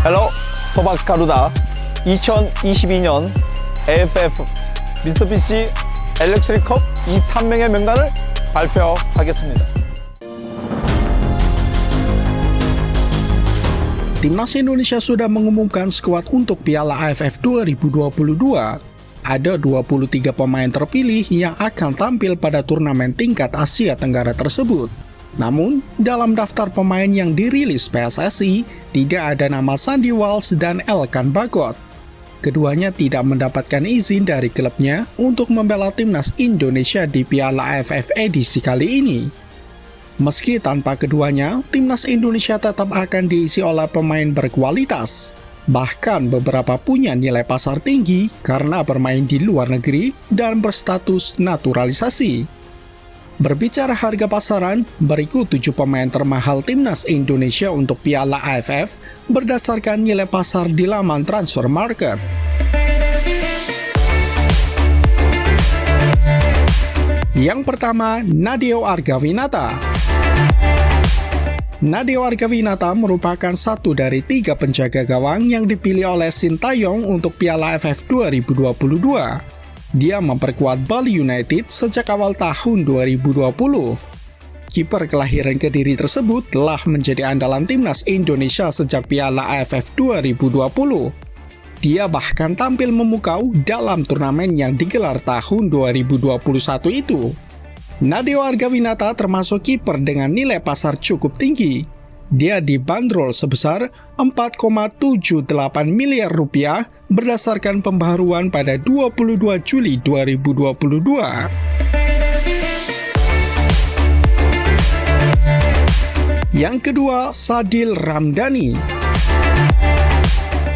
헬로, 소박 가루다 2022년 AFF 미쓰비시 엘렉트릭컵 23명의 명단을 발표하겠습니다. Timnas Indonesia sudah mengumumkan skuad untuk Piala AFF 2022. Ada 23 pemain terpilih yang akan tampil pada turnamen tingkat Asia Tenggara tersebut. Namun, dalam daftar pemain yang dirilis PSSI, tidak ada nama Sandy Walsh dan Elkan Bagot. Keduanya tidak mendapatkan izin dari klubnya untuk membela Timnas Indonesia di Piala AFF edisi kali ini. Meski tanpa keduanya, Timnas Indonesia tetap akan diisi oleh pemain berkualitas. Bahkan beberapa punya nilai pasar tinggi karena bermain di luar negeri dan berstatus naturalisasi. Berbicara harga pasaran, berikut 7 pemain termahal Timnas Indonesia untuk Piala AFF berdasarkan nilai pasar di laman transfer market. Yang pertama, Nadeo Argawinata. Nadeo Argawinata merupakan satu dari 3 penjaga gawang yang dipilih oleh Sintayong untuk Piala AFF 2022. Dia memperkuat Bali United sejak awal tahun 2020. Kiper kelahiran Kediri tersebut telah menjadi andalan Timnas Indonesia sejak Piala AFF 2020. Dia bahkan tampil memukau dalam turnamen yang digelar tahun 2021 itu. Nadeo Argawinata termasuk kiper dengan nilai pasar cukup tinggi. Dia dibanderol sebesar 4,78 miliar rupiah berdasarkan pembaharuan pada 22 Juli 2022. Yang kedua, Sadil Ramdhani.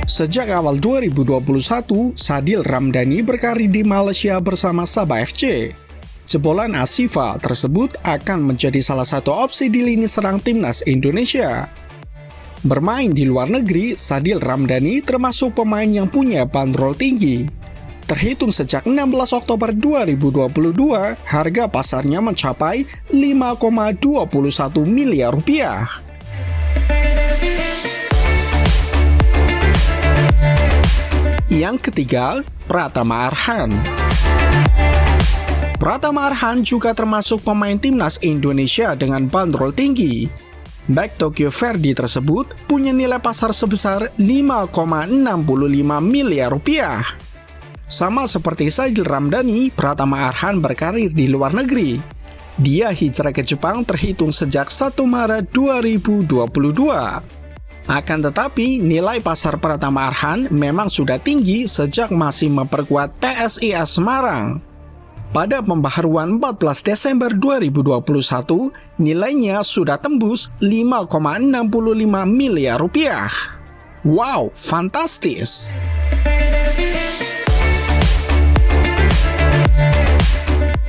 Sejak awal 2021, Sadil Ramdhani berkarir di Malaysia bersama Sabah FC. Jebolan Asifa tersebut akan menjadi salah satu opsi di lini serang Timnas Indonesia. Bermain di luar negeri, Sadil Ramdhani termasuk pemain yang punya bandrol tinggi. Terhitung sejak 16 Oktober 2022, harga pasarnya mencapai 5,21 miliar rupiah. Yang ketiga, Pratama Arhan. Pratama Arhan juga termasuk pemain Timnas Indonesia dengan bandrol tinggi. Bek Tokyo Verdy tersebut punya nilai pasar sebesar 5,65 miliar rupiah. Sama seperti Sadil Ramdhani, Pratama Arhan berkarir di luar negeri. Dia hijrah ke Jepang terhitung sejak 1 Maret 2022. Akan tetapi, nilai pasar Pratama Arhan memang sudah tinggi sejak masih memperkuat PSIS Semarang. Pada pembaharuan 14 Desember 2021, nilainya sudah tembus 5,65 miliar rupiah. Wow, fantastis!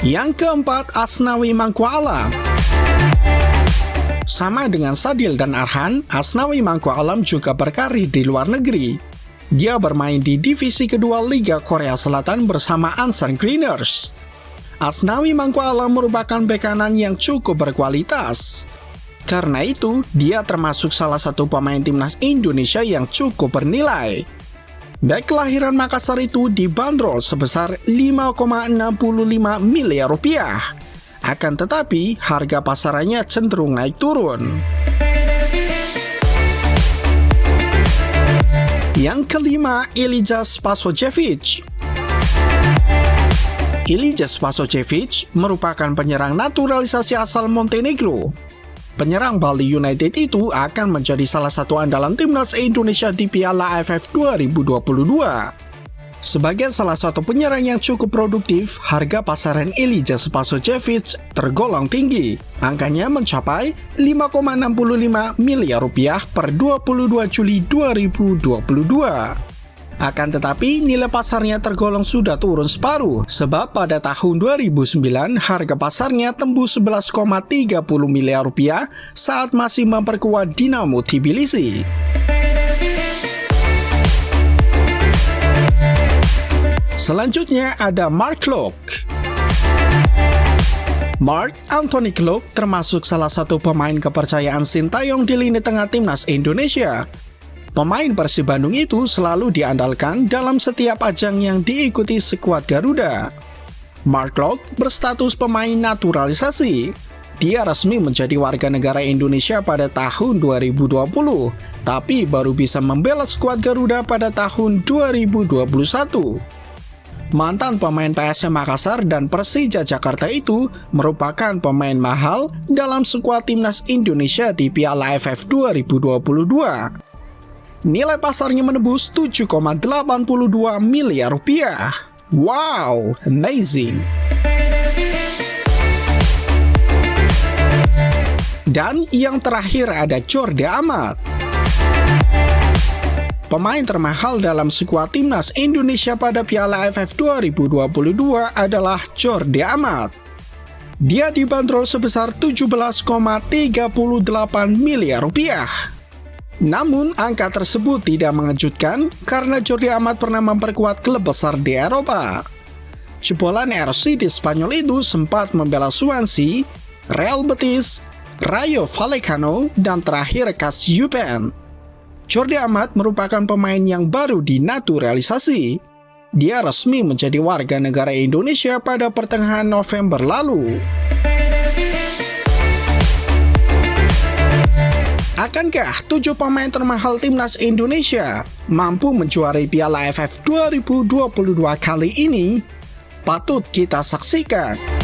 Yang keempat, Asnawi Mangku Alam. Sama dengan Sadil dan Arhan, Asnawi Mangku Alam juga berkarir di luar negeri. Dia bermain di divisi kedua Liga Korea Selatan bersama Ansan Greeners. Asnawi Mangku Alam merupakan bek kanan yang cukup berkualitas. Karena itu, dia termasuk salah satu pemain Timnas Indonesia yang cukup bernilai. Bek kelahiran Makassar itu dibanderol sebesar 5,65 miliar rupiah. Akan tetapi, harga pasarannya cenderung naik turun. Yang kelima, Ilija Spasojevic. Ilija Spasojevic merupakan penyerang naturalisasi asal Montenegro. Penyerang Bali United itu akan menjadi salah satu andalan Timnas Indonesia di Piala AFF 2022. Sebagai salah satu penyerang yang cukup produktif, harga pasaran Ilija Spasojevic tergolong tinggi. Angkanya mencapai 5,65 miliar rupiah per 22 Juli 2022. Akan tetapi, nilai pasarnya tergolong sudah turun separuh, sebab pada tahun 2009 harga pasarnya tembus 11,30 miliar rupiah saat masih memperkuat Dinamo Tbilisi. Selanjutnya ada Mark Klok. Mark Anthony Klok termasuk salah satu pemain kepercayaan Sintayong di lini tengah Timnas Indonesia. Pemain Persib Bandung itu selalu diandalkan dalam setiap ajang yang diikuti skuad Garuda. Mark Locke berstatus pemain naturalisasi. Dia resmi menjadi warga negara Indonesia pada tahun 2020, tapi baru bisa membela skuad Garuda pada tahun 2021. Mantan pemain PSM Makassar dan Persija Jakarta itu merupakan pemain mahal dalam skuad timnas Indonesia di Piala AFF 2022. Nilai pasarnya menembus 7,82 miliar rupiah. Wow, amazing! Dan yang terakhir ada Jordi Amat. Pemain termahal dalam skuad timnas Indonesia pada Piala AFF 2022 adalah Jordi Amat. Dia dibanderol sebesar 17,38 miliar rupiah. Namun, angka tersebut tidak mengejutkan karena Jordi Amat pernah memperkuat klub besar di Eropa. Jebolan RC di Spanyol itu sempat membela Swansea, Real Betis, Rayo Vallecano, dan terakhir Cassiopeia. Jordi Amat merupakan pemain yang baru dinaturalisasi. Dia resmi menjadi warga negara Indonesia pada pertengahan November lalu. Akankah 7 pemain termahal timnas Indonesia mampu menjuarai Piala AFF 2022 kali ini? Patut kita saksikan.